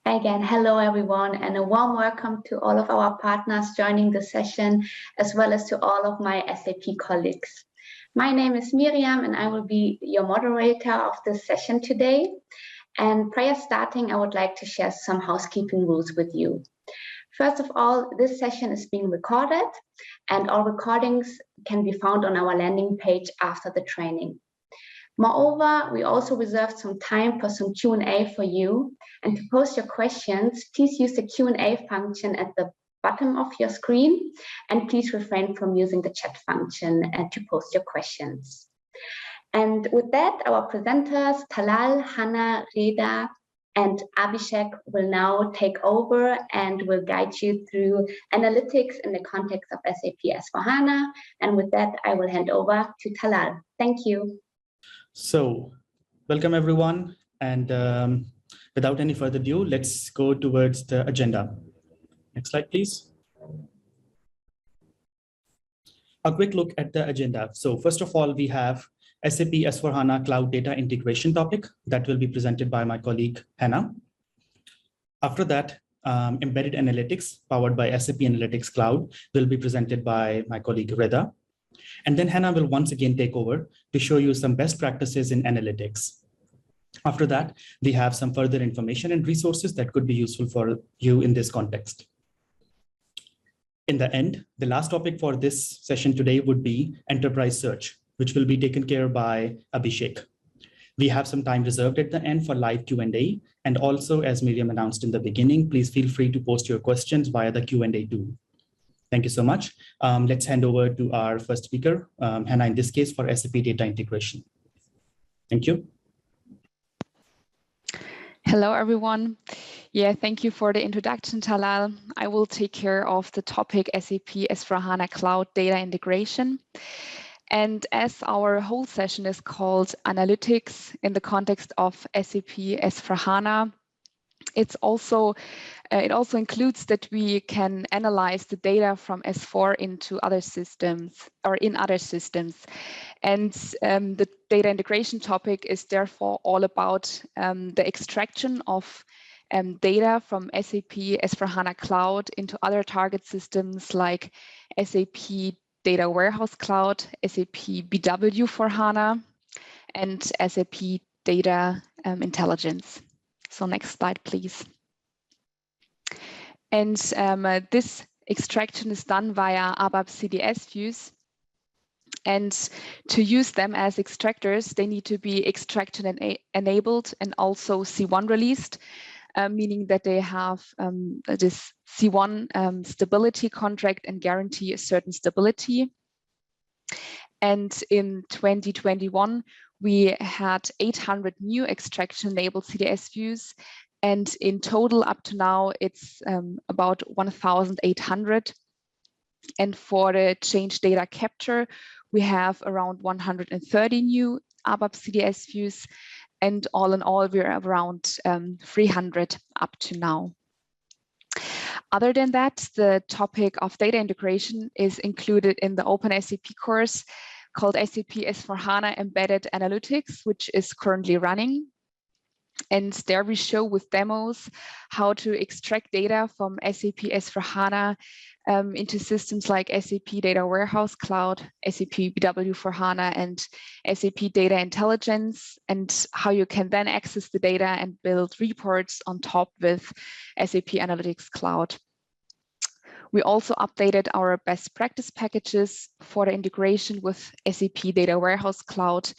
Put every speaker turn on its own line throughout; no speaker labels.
Again, hello everyone, and a warm welcome to all of our partners joining the session, as well as to all of my SAP colleagues. My name is Miriam, and I will be your moderator of this session today. And prior starting, I would like to share some housekeeping rules with you. First of all, this session is being recorded, and all recordings can be found on our landing page after the training. Moreover, we also reserved some time for some Q&A for you. And to post your questions, please use the Q&A function at the bottom of your screen. And please refrain from using the chat function to post your questions. And with that, our presenters, Talal, Hannah, Reda, and Abhishek will now take over and will guide you through analytics in the context of SAP S4HANA. And with that, I will hand over to Talal. Thank you.
So, welcome everyone, and without any further ado, let's go towards the agenda. Next slide, please. A quick look at the agenda. So first of all, we have SAP S4HANA Cloud Data Integration topic that will be presented by my colleague, Hannah. After that, Embedded Analytics powered by SAP Analytics Cloud will be presented by my colleague, Reda. And then Hannah will once again take over to show you some best practices in analytics. After that, we have some further information and resources that could be useful for you in this context. In the end, the last topic for this session today would be enterprise search, which will be taken care of by Abhishek. We have some time reserved at the end for live Q&A. And also, as Miriam announced in the beginning, please feel free to post your questions via the Q&A tool. Thank you so much. Let's hand over to our first speaker, Hannah, in this case for SAP Data Integration. Thank you.
Hello, everyone. Yeah, thank you for the introduction, Talal. I will take care of the topic SAP S4HANA Cloud Data Integration. And as our whole session is called Analytics in the context of SAP S4HANA, it also includes that we can analyze the data from S4 into other systems or in other systems. And the data integration topic is therefore all about the extraction of data from SAP S4HANA Cloud into other target systems like SAP Data Warehouse Cloud, SAP BW for HANA, and SAP Data Intelligence. So next slide, please. And this extraction is done via ABAP CDS views. And to use them as extractors, they need to be extraction enabled and also C1 released, meaning that they have this C1 stability contract and guarantee a certain stability. And in 2021, we had 800 new extraction-enabled CDS views, and in total, up to now, it's about 1,800. And for the change data capture, we have around 130 new ABAP CDS views, and all in all, we're around 300 up to now. Other than that, the topic of data integration is included in the Open SAP course called SAP S4HANA Embedded Analytics, which is currently running. And there we show with demos how to extract data from SAP S4HANA into systems like SAP Data Warehouse Cloud, SAP BW for HANA, and SAP Data Intelligence, and how you can then access the data and build reports on top with SAP Analytics Cloud. We also updated our best practice packages for the integration with SAP Data Warehouse Cloud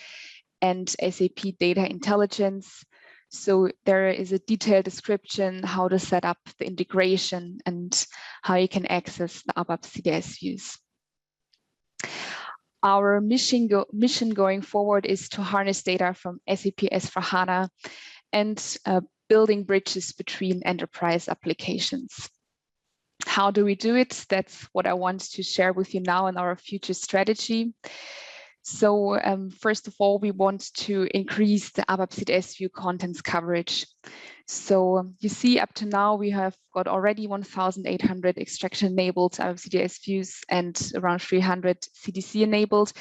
and SAP Data Intelligence. So there is a detailed description how to set up the integration and how you can access the ABAP CDS views. Our mission going forward is to harness data from SAP S4HANA and building bridges between enterprise applications. How do we do it? That's what I want to share with you now in our future strategy. So first of all, we want to increase the ABAP CDS view contents coverage. So you see up to now, we have got already 1,800 extraction enabled ABAP CDS views and around 300 CDC enabled,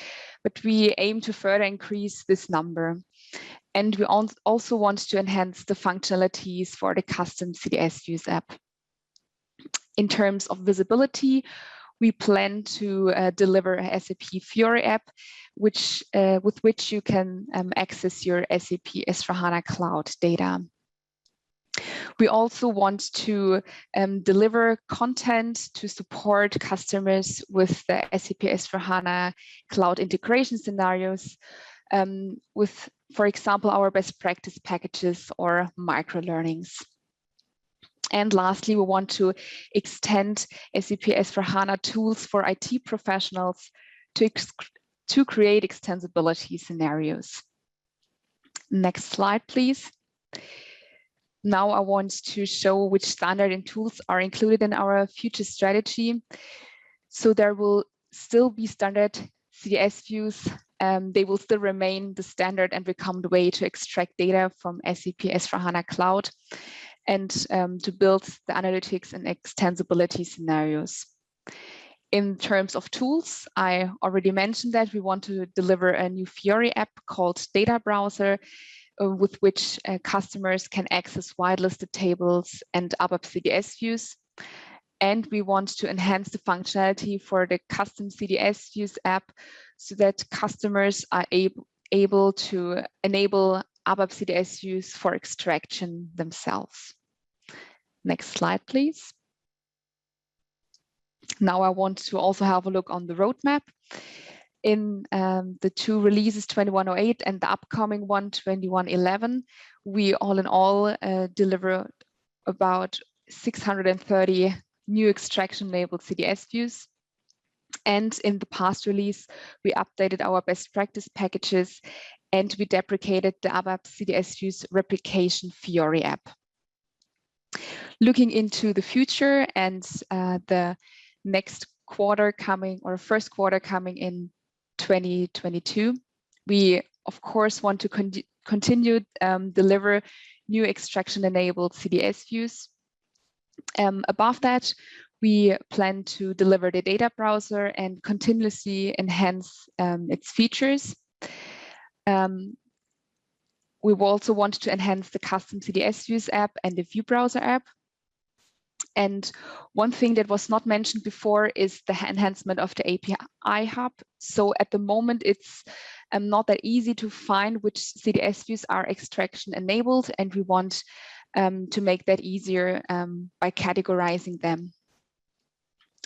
but we aim to further increase this number. And we also want to enhance the functionalities for the custom CDS views app. In terms of visibility, we plan to deliver a SAP Fiori app, with which you can access your SAP S4HANA Cloud data. We also want to deliver content to support customers with the SAP S4HANA Cloud integration scenarios with, for example, our best practice packages or micro-learnings. And lastly, we want to extend SAP S4HANA tools for IT professionals to create extensibility scenarios. Next slide, please. Now I want to show which standard and tools are included in our future strategy. So there will still be standard CDS views. They will still remain the standard and become the way to extract data from SAP S4HANA Cloud and to build the analytics and extensibility scenarios. In terms of tools, I already mentioned that we want to deliver a new Fiori app called Data Browser, with which customers can access whitelisted tables and ABAP CDS views. And we want to enhance the functionality for the custom CDS views app so that customers are able to enable ABAP CDS views for extraction themselves. Next slide, please. Now I want to also have a look on the roadmap. In the two releases, 2108 and the upcoming one, 2111, we all in all deliver about 630 new extraction-enabled CDS views. And in the past release, we updated our best practice packages and we deprecated the ABAP CDS views replication Fiori app. Looking into the future and the next quarter coming, or first quarter coming in 2022, we of course want to continue deliver new extraction-enabled CDS views. Above that, we plan to deliver the data browser and continuously enhance its features. We will also want to enhance the custom CDS views app and the view browser app. And one thing that was not mentioned before is the enhancement of the API hub. So at the moment, it's not that easy to find which CDS views are extraction enabled, and we want to make that easier by categorizing them.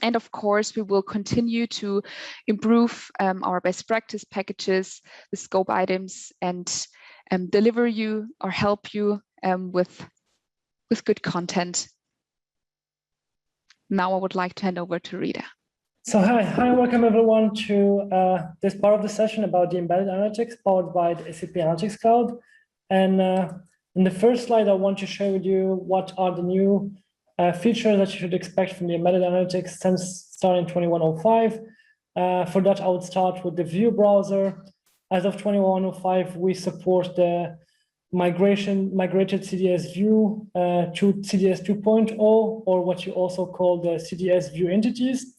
And of course, we will continue to improve our best practice packages, the scope items, and deliver you or help you with good content. Now I would like to hand over to Rita.
So hi, welcome everyone to this part of the session about the embedded analytics powered by the SAP Analytics Cloud. And in the first slide, I want to share with you what are the new features that you should expect from the embedded analytics since starting 2105. For that, I would start with the view browser. As of 2105, we support the migrated CDS view to CDS 2.0, or what you also call the CDS view entities.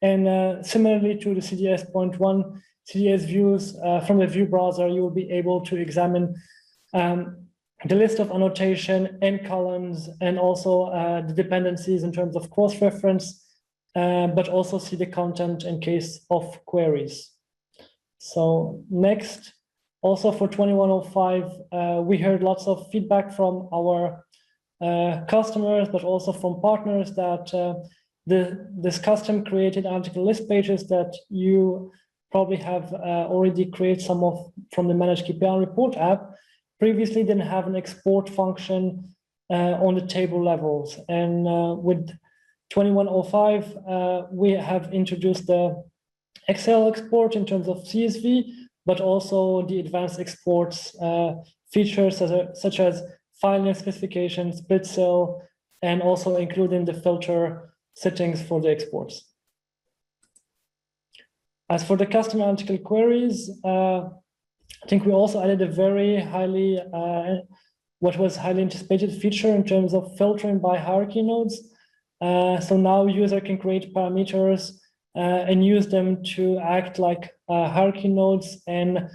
And similarly to the CDS 0.1 CDS views from the view browser, you will be able to examine the list of annotation and columns, and also the dependencies in terms of cross-reference, but also see the content in case of queries. So next, also for 2105, we heard lots of feedback from our customers, but also from partners that this custom created analytical list pages that you probably have already created some of from the Managed KPI Report app previously didn't have an export function on the table levels. And with 2105, we have introduced the Excel export in terms of CSV, but also the advanced exports features such as file name specification, split cell, and also including the filter settings for the exports. As for the custom analytical queries, I think we also added a very highly, what was highly anticipated feature in terms of filtering by hierarchy nodes. So now user can create parameters and use them to act like hierarchy nodes and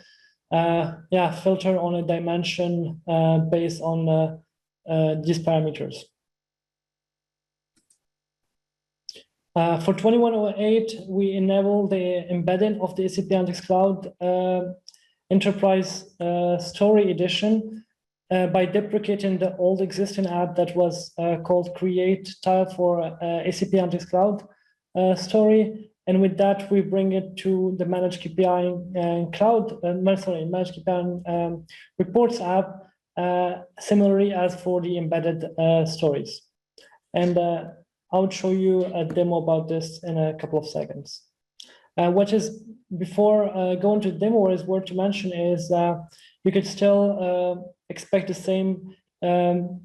filter on a dimension based on these parameters. For 2108, we enable the embedding of the SAP Analytics Cloud Enterprise Story Edition by deprecating the old existing app that was called Create tile for SAP Analytics Cloud Story. And with that, we bring it to the Managed KPI Cloud, Managed KPI Reports app, similarly as for the embedded stories. And I'll show you a demo about this in a couple of seconds. What is, before going to the demo, what is worth to mention is you could still expect the same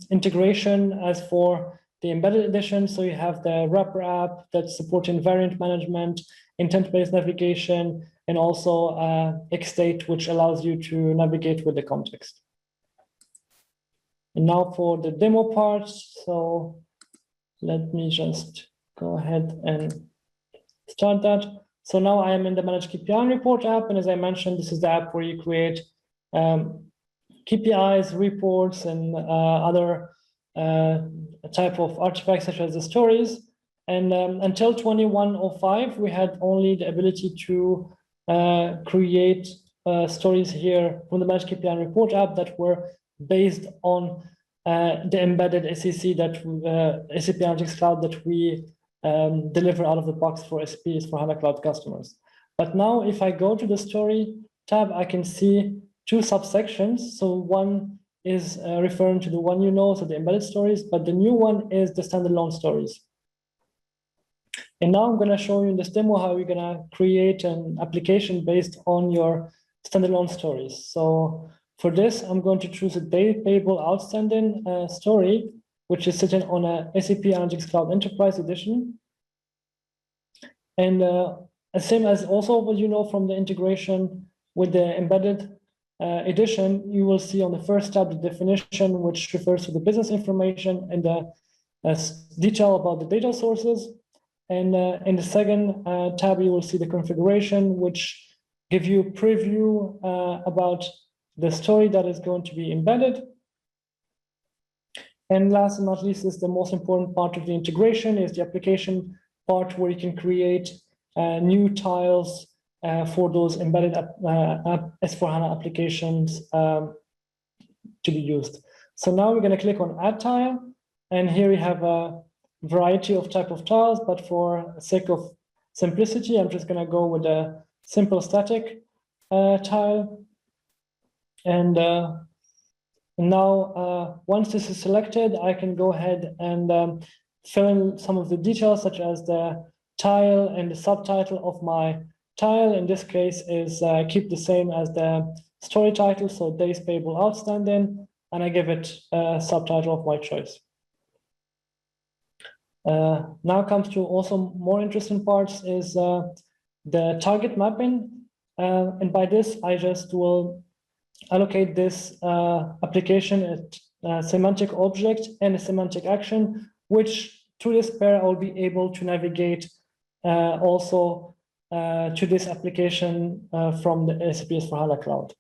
integration as for the embedded edition. So you have the wrapper app that's supporting variant management, intent-based navigation, and also Xstate, which allows you to navigate with the context. And now for the demo part. So let me just go ahead and start that. So now I am in the Managed KPI Report app. And as I mentioned, this is the app where you create KPIs, reports, and other type of artifacts such as the stories. And until 2105, we had only the ability to create stories here from the Managed KPI Report app that were based on the embedded SAC that SAP Analytics Cloud that we deliver out of the box for SAP S4HANA Cloud customers. But now if I go to the story tab, I can see two subsections. So one is referring to the one you know, so the embedded stories, but the new one is the standalone stories. And now I'm going to show you in this demo how we're going to create an application based on your standalone stories. So for this, I'm going to choose a date payable outstanding story, which is sitting on a SAP Analytics Cloud Enterprise Edition. And same as also what you know from the integration with the embedded edition, you will see on the first tab the definition, which refers to the business information and the detail about the data sources. And in the second tab, you will see the configuration, which give you a preview about the story that is going to be embedded. And last but not least is the most important part of the integration is the application part where you can create new tiles for those embedded S4HANA applications to be used. So now we're going to click on Add Tile. And here we have a variety of type of tiles, but for sake of simplicity, I'm just going to go with a simple static tile. And now, once this is selected, I can go ahead and fill in some of the details, such as the tile and the subtitle of my tile. In this case, is keep the same as the story title, so days payable outstanding, and I give it a subtitle of my choice. Now comes to also more interesting parts is the target mapping, and by this I just will allocate this application a semantic object and a semantic action, which through this pair I'll be able to navigate also to this application from the SAP S4HANA Cloud.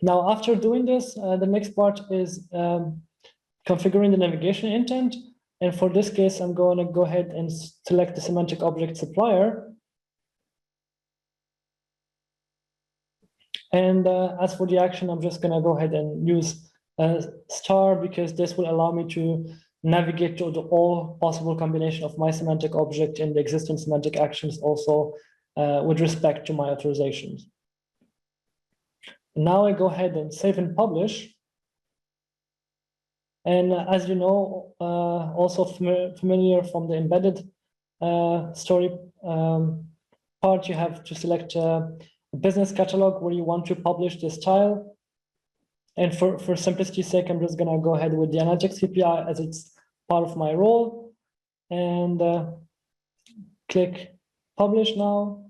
Now, after doing this, the next part is configuring the navigation intent. And for this case, I'm going to go ahead and select the semantic object supplier. And as for the action, I'm just going to go ahead and use star, because this will allow me to navigate to the all possible combination of my semantic object and the existing semantic actions also with respect to my authorizations. Now I go ahead and save and publish. And as you know, also familiar from the embedded story part, you have to select a business catalog where you want to publish this tile. And for simplicity's sake, I'm just going to go ahead with the Analytics KPI as it's part of my role, and click Publish now.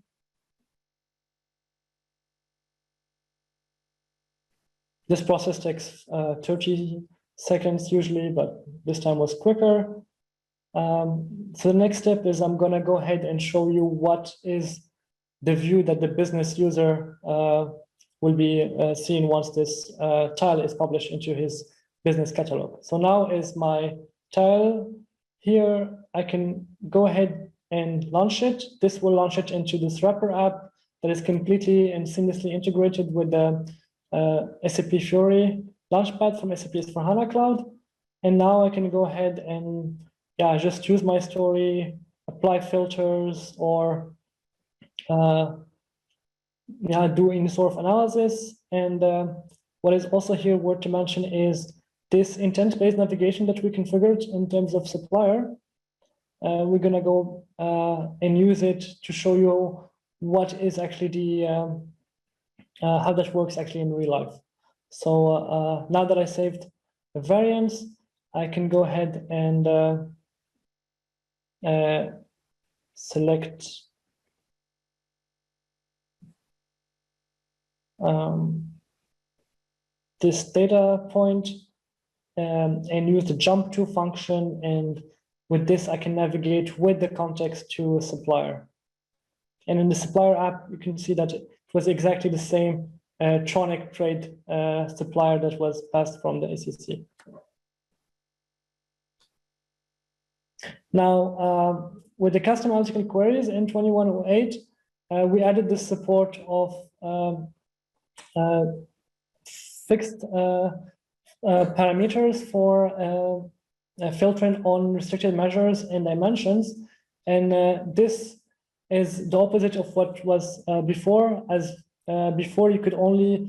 This process takes 30 seconds usually, but this time was quicker. So the next step is I'm going to go ahead and show you what is the view that the business user will be seeing once this tile is published into his business catalog. So now is my tile here. I can go ahead and launch it. This will launch it into this wrapper app that is completely and seamlessly integrated with the SAP Fiori Launchpad from SAP S4HANA Cloud. And now I can go ahead and just use my story, apply filters, or do any sort of analysis. And what is also here worth to mention is this intent-based navigation that we configured in terms of supplier. We're gonna go and use it to show you what is actually the how that works actually in real life. So now that I saved the variants, I can go ahead and select this data point and use the jump to function. And with this, I can navigate with the context to a supplier. And in the supplier app, you can see that it was exactly the same Tronic trade supplier that was passed from the ACC. Now, with the custom analytical queries in 2108, we added the support of fixed parameters for filtering on restricted measures and dimensions. And this is the opposite of what was before, as before you could only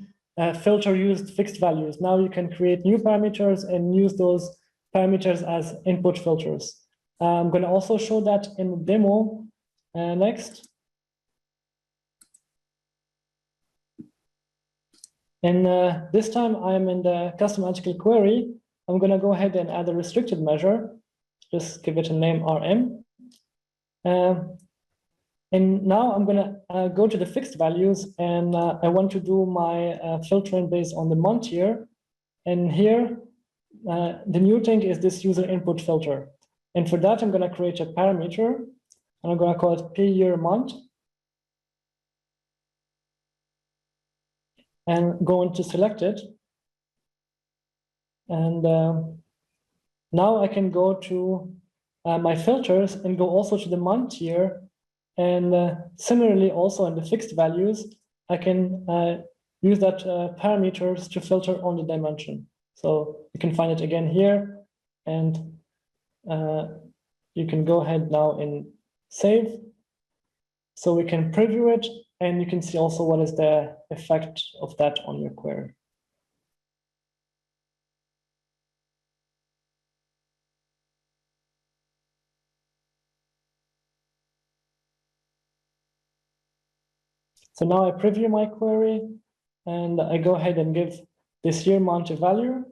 filter used fixed values. Now you can create new parameters and use those parameters as input filters. I'm going to also show that in the demo next. And this time I'm in the custom analytical query. I'm going to go ahead and add a restricted measure. Just give it a name RM. And now I'm going to go to the fixed values, and I want to do my filtering based on the month here. And here, the new thing is this user input filter. And for that, I'm going to create a parameter, and I'm going to call it p-year month. And going to select it. And now I can go to my filters and go also to the month here. And similarly, also in the fixed values, I can use that parameters to filter on the dimension. So you can find it again here, and you can go ahead now and save. So we can preview it, and you can see also what is the effect of that on your query. So now I preview my query, and I go ahead and give this year month a value.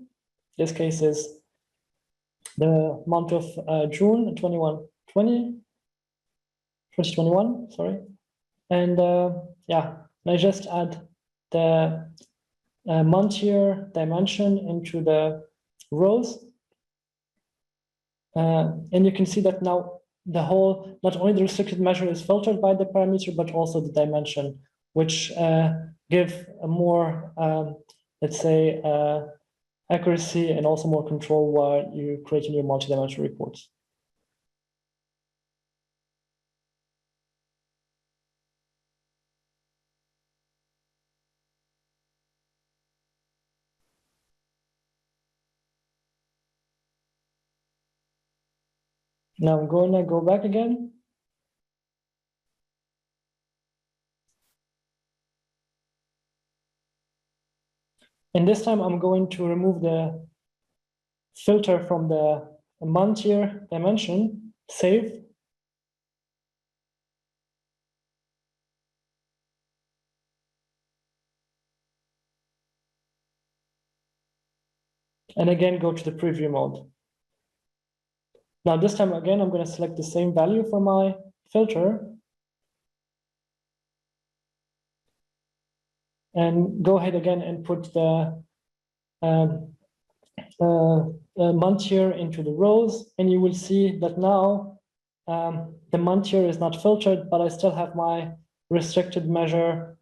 This case is the month of June 2021, sorry. And I just add the month year dimension into the rows. And you can see that now the whole, not only the restricted measure is filtered by the parameter, but also the dimension, which give a more, let's say, accuracy and also more control while you're creating your multi-dimensional reports. Now I'm going to go back again. And this time I'm going to remove the filter from the month year dimension, save. And again, go to the preview mode. Now this time again, I'm going to select the same value for my filter. And go ahead again and put the month year into the rows. And you will see that now the month year is not filtered, but I still have my restricted measure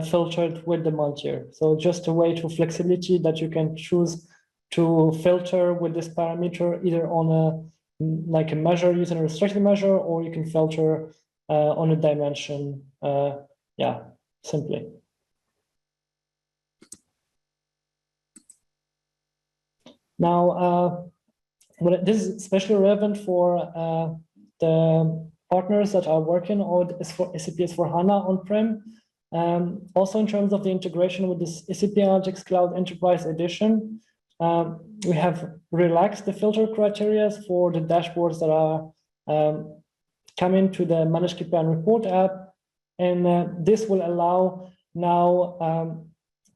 filtered with the multi-year. So just a way to flexibility that you can choose to filter with this parameter either on a measure using a restricted measure, or you can filter on a dimension, simply. Now, this is especially relevant for the partners that are working on SAP S4HANA on-prem. Also in terms of the integration with this SAP Analytics Cloud Enterprise Edition, we have relaxed the filter criteria for the dashboards that are coming to the Manage KPI and Report app. And this will allow now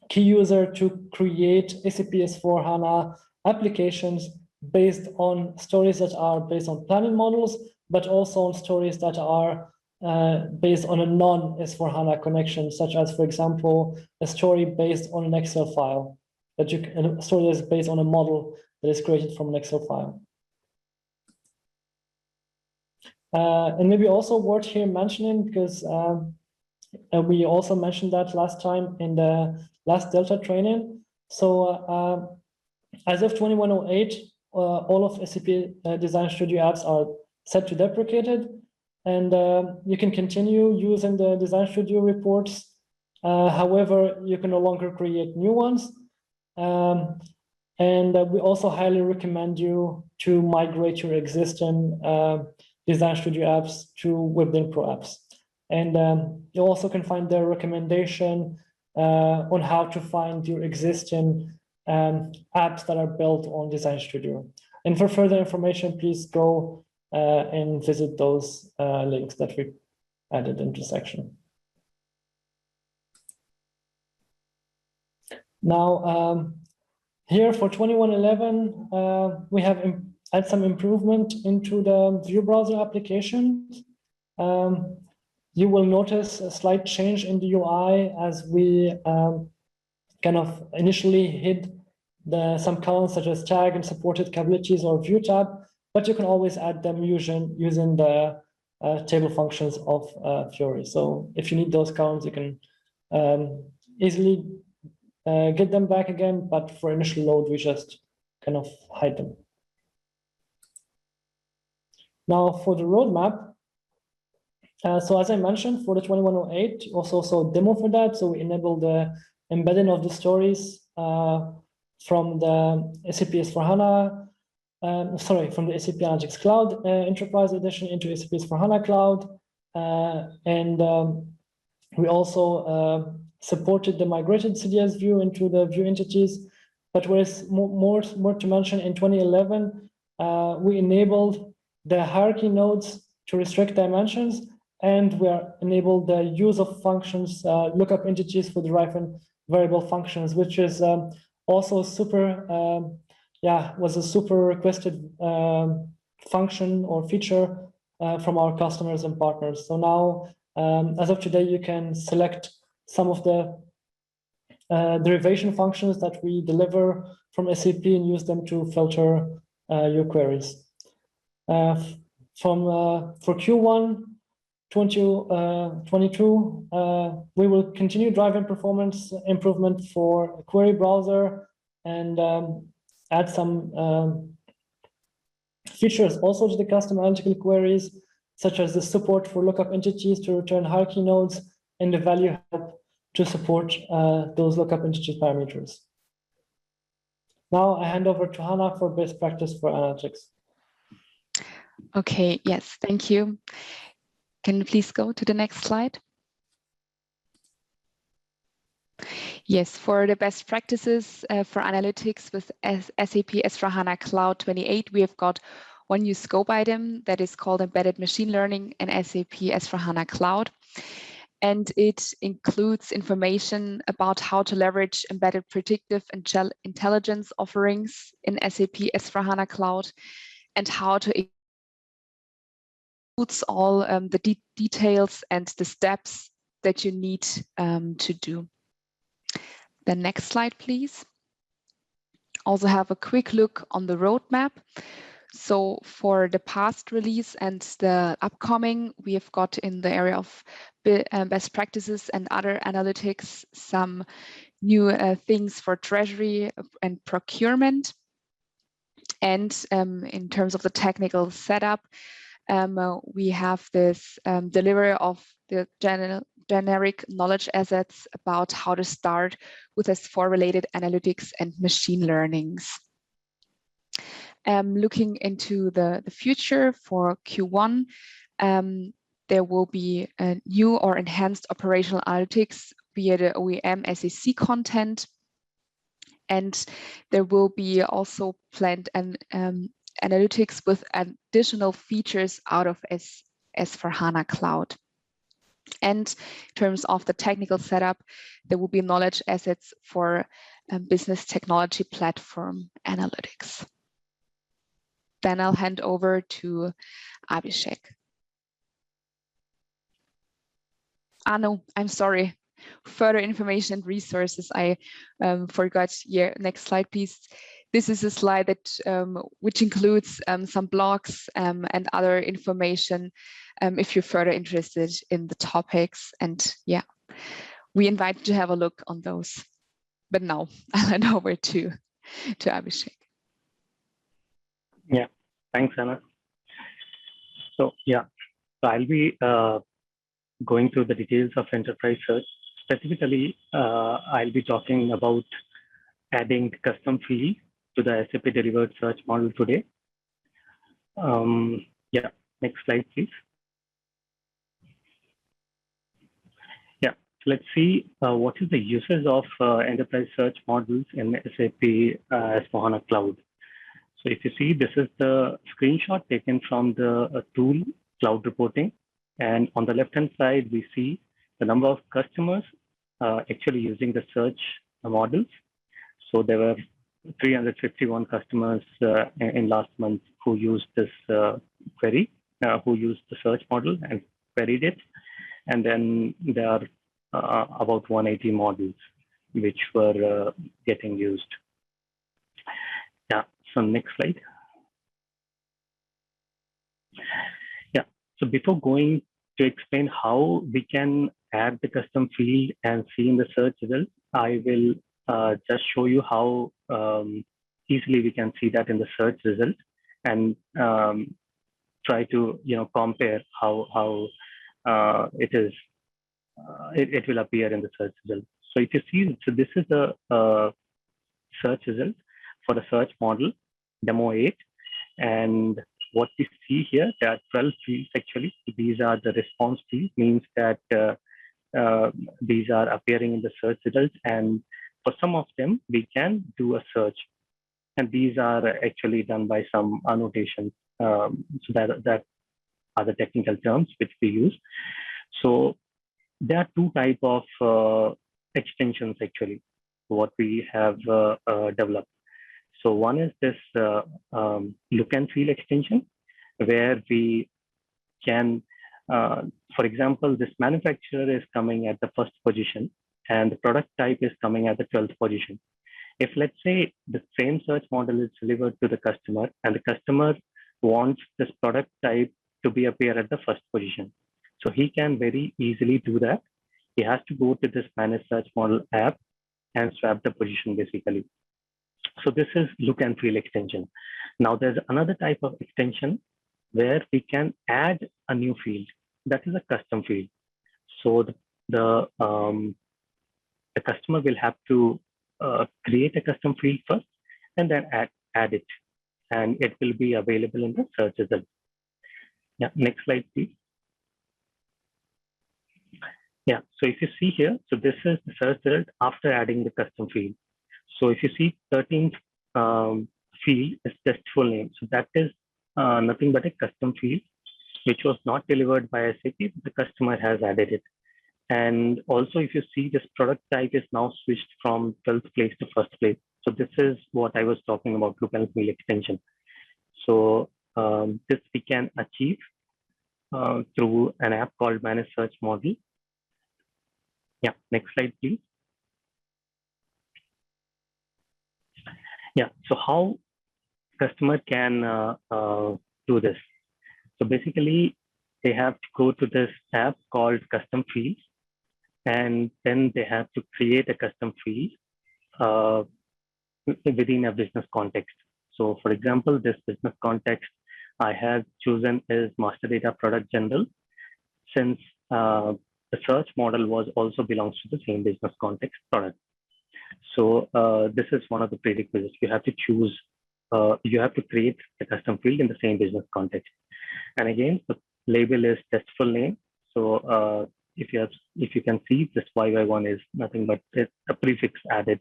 key user to create SAP S4HANA applications based on stories that are based on planning models, but also on stories that are based on a non-S4HANA connection, such as, for example, a story based on an Excel file, a story that is based on a model that is created from an Excel file. And maybe also worth here mentioning, because we also mentioned that last time in the last Delta training. So as of 2108, all of SAP Design Studio apps are set to deprecated, and you can continue using the Design Studio reports. However, you can no longer create new ones. And we also highly recommend you to migrate your existing Design Studio apps to Webdin Pro apps. And you also can find their recommendation on how to find your existing apps that are built on Design Studio. And for further information, please go and visit those links that we added into the section. Now, here for 2111, we have add some improvement into the view browser application. You will notice a slight change in the UI as we kind of initially hid some columns such as tag and supported capabilities or view tab, but you can always add them using the table functions of Fiori. So if you need those columns, you can easily get them back again, but for initial load, we just kind of hide them. Now for the roadmap, so as I mentioned, for the 2108, also a demo for that. So we enable the embedding of the stories from the SAP S4HANA, from the SAP Analytics Cloud Enterprise Edition into SAP S4HANA Cloud. And we also supported the migrated CDS view into the view entities. But what is more to mention, in 2011, we enabled the hierarchy nodes to restrict dimensions, and we enabled the use of functions, lookup entities for deriving variable functions, which is also super, was a super requested function or feature from our customers and partners. So now, as of today, you can select some of the derivation functions that we deliver from SAP and use them to filter your queries. For Q1 2022, we will continue driving performance improvement for query browser and add some features also to the custom analytical queries, such as the support for lookup entities to return hierarchy nodes and the value help to support those lookup entity parameters. Now I hand over to Hannah for best practice for analytics.
Okay, yes, thank you. Can you please go to the next slide? Yes, for the best practices for analytics with SAP S4HANA Cloud 28, we have got one new scope item that is called Embedded Machine Learning in SAP S4HANA Cloud. And it includes information about how to leverage embedded predictive intelligence offerings in SAP S4HANA Cloud, and how to includes all the details and the steps that you need to do. The next slide, please. Also have a quick look on the roadmap. So for the past release and the upcoming, we have got in the area of best practices and other analytics, some new things for treasury and procurement. And in terms of the technical setup, we have this delivery of the generic knowledge assets about how to start with S4 related analytics and machine learnings. Looking into the future for Q1, there will be a new or enhanced operational analytics via the OEM SEC content. And there will be also planned an analytics with additional features out of S4HANA Cloud. And in terms of the technical setup, there will be knowledge assets for business technology platform analytics. Then I'll hand over to Abhishek. No, I'm sorry. Further information and resources, I forgot. Yeah, next slide, please. This is a slide that which includes some blogs and other information if you're further interested in the topics. And yeah, we invite you to have a look on those. But now I'll hand over to Abhishek.
Yeah, thanks, Anna. So yeah, so I'll be going through the details of enterprise search. Specifically, I'll be talking about adding custom field to the SAP delivered search model today. Yeah, next slide, please. Yeah, so let's see what is the uses of enterprise search models in SAP S4HANA Cloud. So if you see, this is the screenshot taken from the tool Cloud Reporting. And on the left-hand side, we see the number of customers actually using the search models. So there were 351 customers in last month who used this query, who used the search model and queried it. And then there are about 180 models which were getting used. Yeah, so next slide. Yeah, so before going to explain how we can add the custom field and see in the search result, I will just show you how easily we can see that in the search result and try to compare how it is it will appear in the search result. So if you see, so this is the search result for the search model demo 8, and what we see here, there are 12 fields actually. These are the response fields, means that these are appearing in the search results, and for some of them we can do a search, and these are actually done by some annotations. So that are the technical terms which we use. So there are two types of extensions actually what we have developed. So one is this look and feel extension, where we can, for example, this manufacturer is coming at the first position and the product type is coming at the 12th position. If let's say the same search model is delivered to the customer and the customer wants this product type to be appear at the first position, so he can very easily do that. He has to go to this manage search model app and swap the position basically. So this is look and feel extension. Now there's another type of extension where we can add a new field. That is a custom field. So the customer will have to create a custom field first and then add it, and it will be available in the search result. Yeah, next slide, please. Yeah, so if you see here, so this is the search result after adding the custom field. So if you see 13th field is just full name. So that is nothing but a custom field, which was not delivered by SAP, but the customer has added it. And also, if you see, this product type is now switched from 12th place to first place. So this is what I was talking about, look and feel extension. So this we can achieve through an app called Manage Search Model. Yeah, next slide, please. Yeah, so how customer can do this? So basically, they have to go to this tab called custom fields, and then they have to create a custom field within a business context. So for example, this business context I have chosen is master data product general, since the search model was also belongs to the same business context product. So this is one of the prerequisites. You have to choose, you have to create a custom field in the same business context. And again, the label is test full name. So if you can see, this YY1 is nothing but a prefix added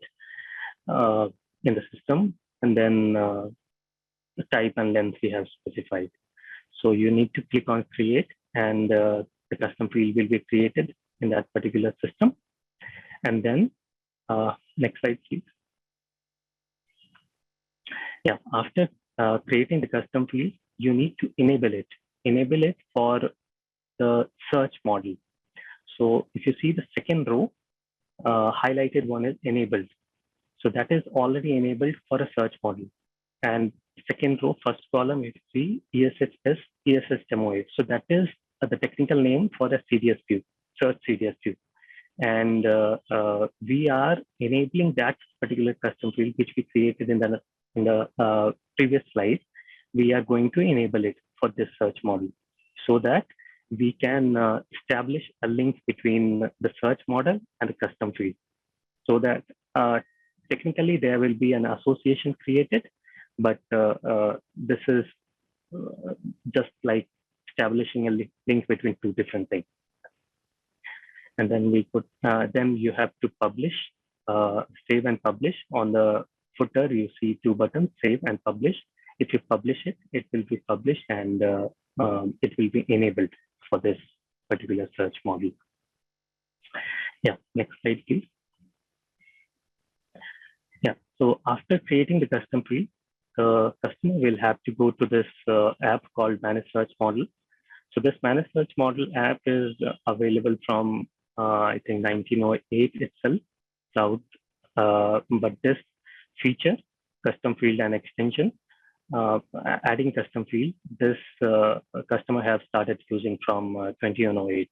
in the system, and then the type and length we have specified. So you need to click on create, and the custom field will be created in that particular system. And then next slide, please. Yeah, after creating the custom field, you need to enable it for the search model. So if you see the second row, highlighted one is enabled. So that is already enabled for a search model. And second row, first column, you see ESS demo. So that is the technical name for the CDS view, search CDS view. And we are enabling that particular custom field, which we created in the previous slide. We are going to enable it for this search model, so that we can establish a link between the search model and the custom field, so that technically there will be an association created, but this is just like establishing a link between two different things. And then we could, then you have to publish, save and publish. On the footer, you see two buttons, save and publish. If you publish it, it will be published, and it will be enabled for this particular search model. Yeah, next slide, please. Yeah, so after creating the custom field, the customer will have to go to this app called Manage Search Model. So this Manage Search Model app is available from, I think, 1908 itself, cloud. But this feature, custom field and extension, adding custom field, this customer have started using from 2008.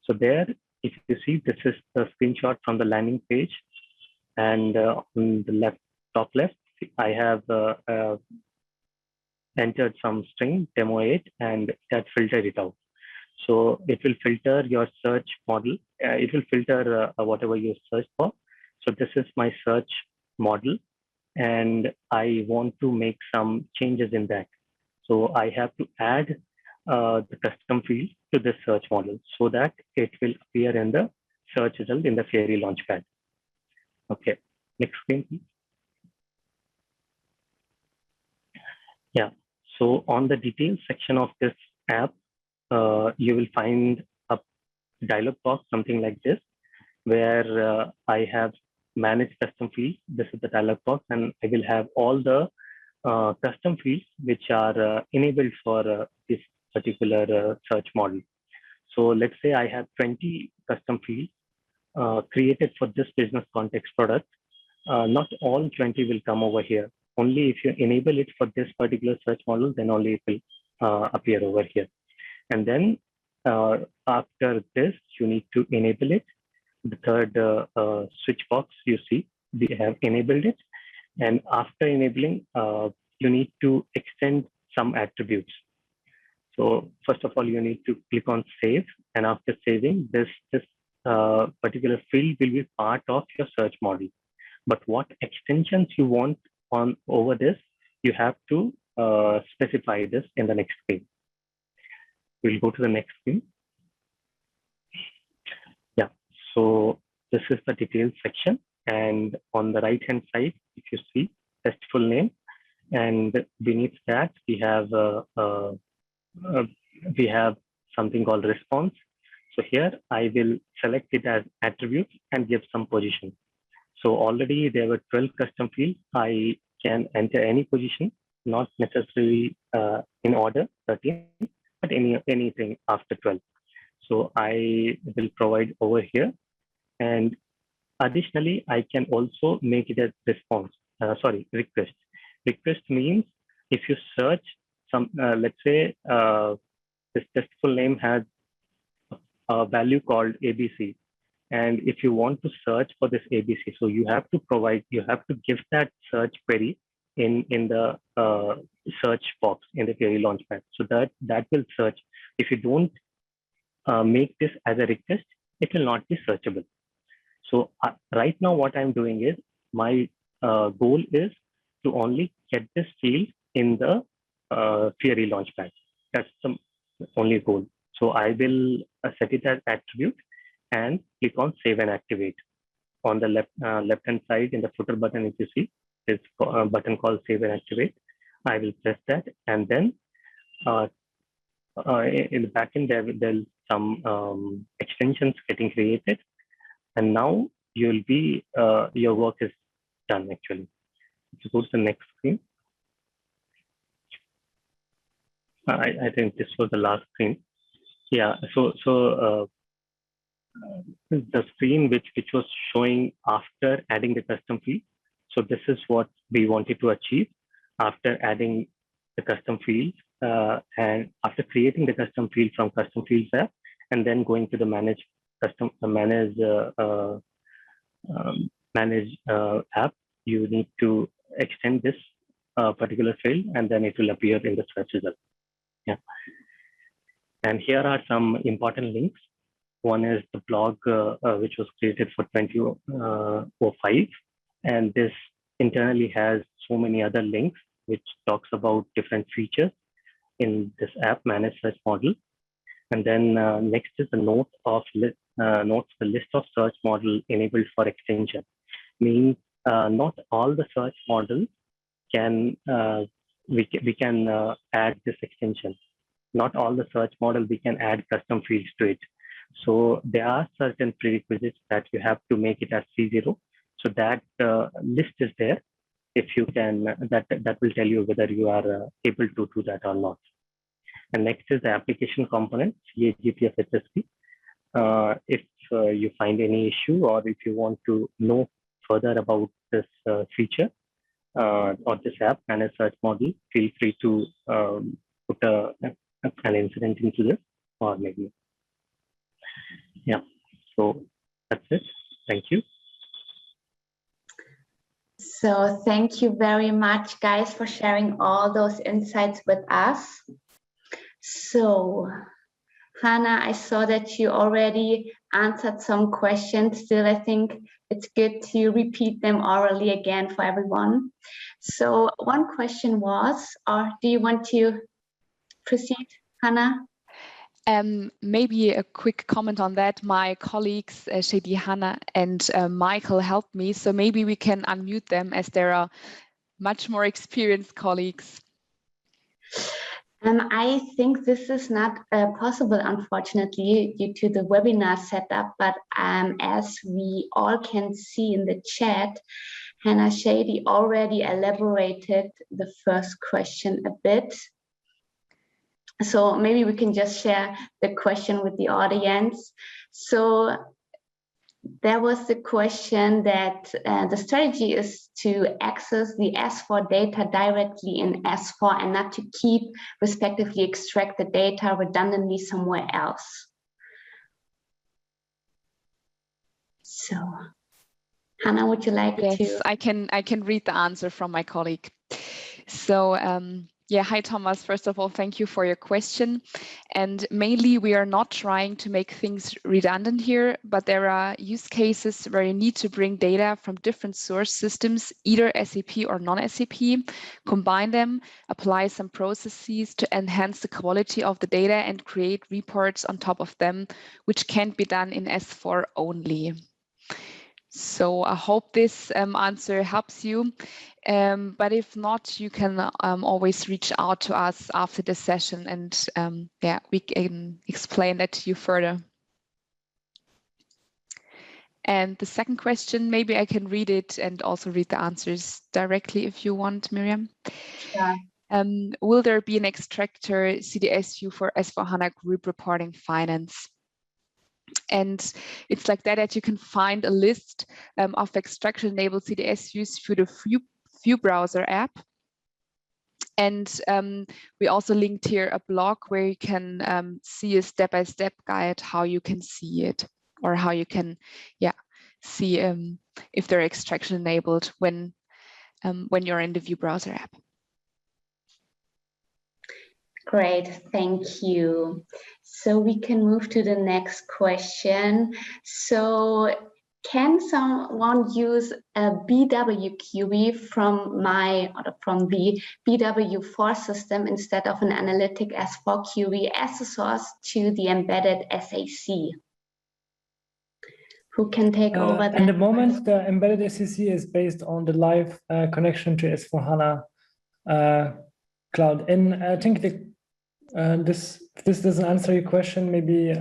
So there, if you see, this is the screenshot from the landing page. And on the top left, I have entered some string, demo 8, and that filtered it out. So it will filter your search model. It will filter whatever you search for. So this is my search model, and I want to make some changes in that. So I have to add the custom field to this search model, so that it will appear in the search result in the Fiori Launchpad. Okay, next screen, please. Yeah, so on the details section of this app, you will find a dialog box, something like this, where I have managed custom fields. This is the dialog box, and I will have all the custom fields which are enabled for this particular search model. So let's say I have 20 custom fields created for this business context product. Not all 20 will come over here. Only if you enable it for this particular search model, then only it will appear over here. And then after this, you need to enable it. The third switch box you see, we have enabled it. And after enabling, you need to extend some attributes. So first of all, you need to click on save. And after saving, this particular field will be part of your search model. But what extensions you want on over this, you have to specify this in the next screen. We'll go to the next screen. Yeah, so this is the details section. And on the right-hand side, if you see, test full name. And beneath that, we have something called response. So here I will select it as attributes and give some position. So already there were 12 custom fields. I can enter any position, not necessarily in order 13, but anything after 12. So I will provide over here. And additionally, I can also make it a response, request. Request means if you search some, let's say this testful name has a value called ABC. And if you want to search for this ABC, so you have to give that search query in the search box in the query launchpad. So that will search. If you don't make this as a request, it will not be searchable. So right now what I'm doing is my goal is to only get this field in the query launchpad. That's the only goal. So I will set it as attribute and click on save and activate. On the left-hand side in the footer button, if you see, there's a button called save and activate. I will press that, and then in the backend there's some extensions getting created, and now you'll be your work is done actually. If you go to the next screen, I think this was the last screen. Yeah. So the screen which was showing after adding the custom field. So this is what we wanted to achieve after adding the custom field and after creating the custom field from custom fields app, and then going to the manage app. You need to extend this particular field, and then it will appear in the search result. Yeah. And here are some important links. One is the blog, which was created for 2005. And this internally has so many other links, which talks about different features in this app, Manage Search Model. And then next is the note the list of search model enabled for extension. Means not all the search models can, we can add this extension. Not all the search model we can add custom fields to it. So there are certain prerequisites that you have to make it as C0. So that list is there. If you can, that will tell you whether you are able to do that or not. And next is the application component, CAGPF HSP. If you find any issue, or if you want to know further about this feature or this app, Manage Search Model, feel free to put an incident into this, or maybe. Yeah, so that's it. Thank you.
So thank you very much, guys, for sharing all those insights with us. So, Hannah, I saw that you already answered some questions. Still, I think it's good to repeat them orally again for everyone. So one question was, or do you want to proceed, Hannah?
Maybe a quick comment on that. My colleagues, Shady, Hannah, and Michael helped me. So maybe we can unmute them, as there are much more experienced colleagues.
I think this is not possible, unfortunately, due to the webinar setup. But as we all can see in the chat, Hannah Shady already elaborated the first question a bit. So maybe we can just share the question with the audience. So there was the question that the strategy is to access the S4 data directly in S4 and not to keep, respectively, extract the data redundantly somewhere else. So, Hannah, would you like to?
Yes, I can read the answer from my colleague. So, yeah, hi, Thomas. First of all, thank you for your question. And mainly, we are not trying to make things redundant here, but there are use cases where you need to bring data from different source systems, either SAP or non-SAP, combine them, apply some processes to enhance the quality of the data and create reports on top of them, which can't be done in S4 only. So I hope this answer helps you. But if not, you can always reach out to us after the session, and yeah, we can explain that to you further. And the second question, maybe I can read it and also read the answers directly if you want, Miriam.
Yeah.
Will there be an extractor CDS view for S4HANA Group Reporting Finance? And it's like that you can find a list of extraction-enabled CDS views through the View Browser app. And we also linked here a blog where you can see a step-by-step guide how you can see it, or how you can, see if they're extraction enabled when you're in the View Browser app.
Great, thank you. So we can move to the next question. So can someone use a BW query from the BW4 system instead of an analytic S4 query as a source to the embedded SAC? Who can take over that?
At the moment, the embedded SAC is based on the live connection to S4HANA cloud. And I think this doesn't answer your question. Maybe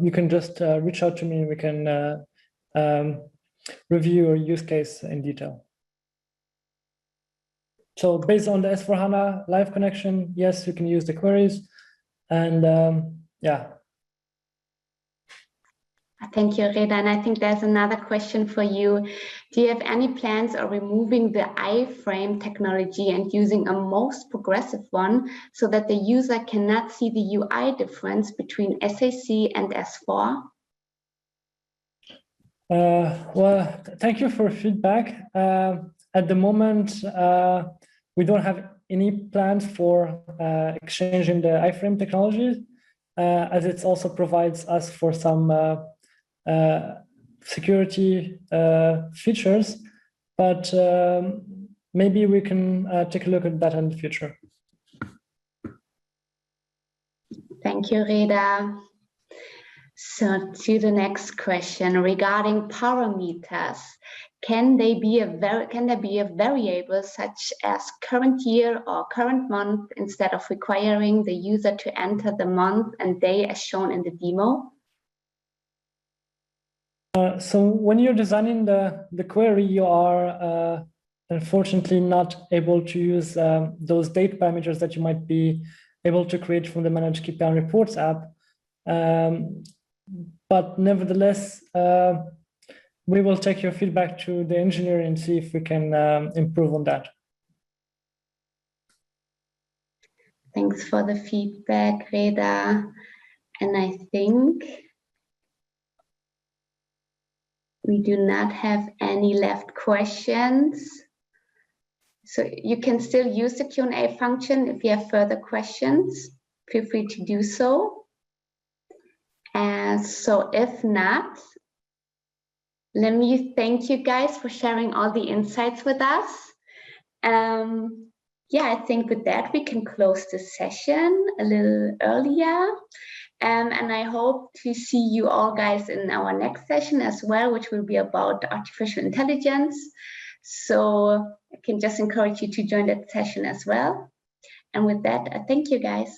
you can just reach out to me and we can review your use case in detail. So based on the S4HANA live connection, yes, you can use the queries. And yeah.
Thank you, Reda. And I think there's another question for you. Do you have any plans of removing the iframe technology and using a most progressive one so that the user cannot see the UI difference between SAC and S4?
Well, thank you for feedback. At the moment, we don't have any plans for exchanging the iframe technology, as it also provides us for some security features, but maybe we can take a look at that in the future.
Thank you, Reda. So to the next question regarding parameters, can there be a variable such as current year or current month instead of requiring the user to enter the month and day as shown in the demo?
So when you're designing the query, you are unfortunately not able to use those date parameters that you might be able to create from the Manage KPI and Reports app. But nevertheless, we will take your feedback to the engineer and see if we can improve on that.
Thanks for the feedback, Reda. And I think we do not have any left questions. So you can still use the Q&A function if you have further questions. Feel free to do so. And so if not, let me thank you guys for sharing all the insights with us. Yeah, I think with that, we can close the session a little earlier. And I hope to see you all guys in our next session as well, which will be about artificial intelligence. So I can just encourage you to join that session as well. And with that, I thank you guys.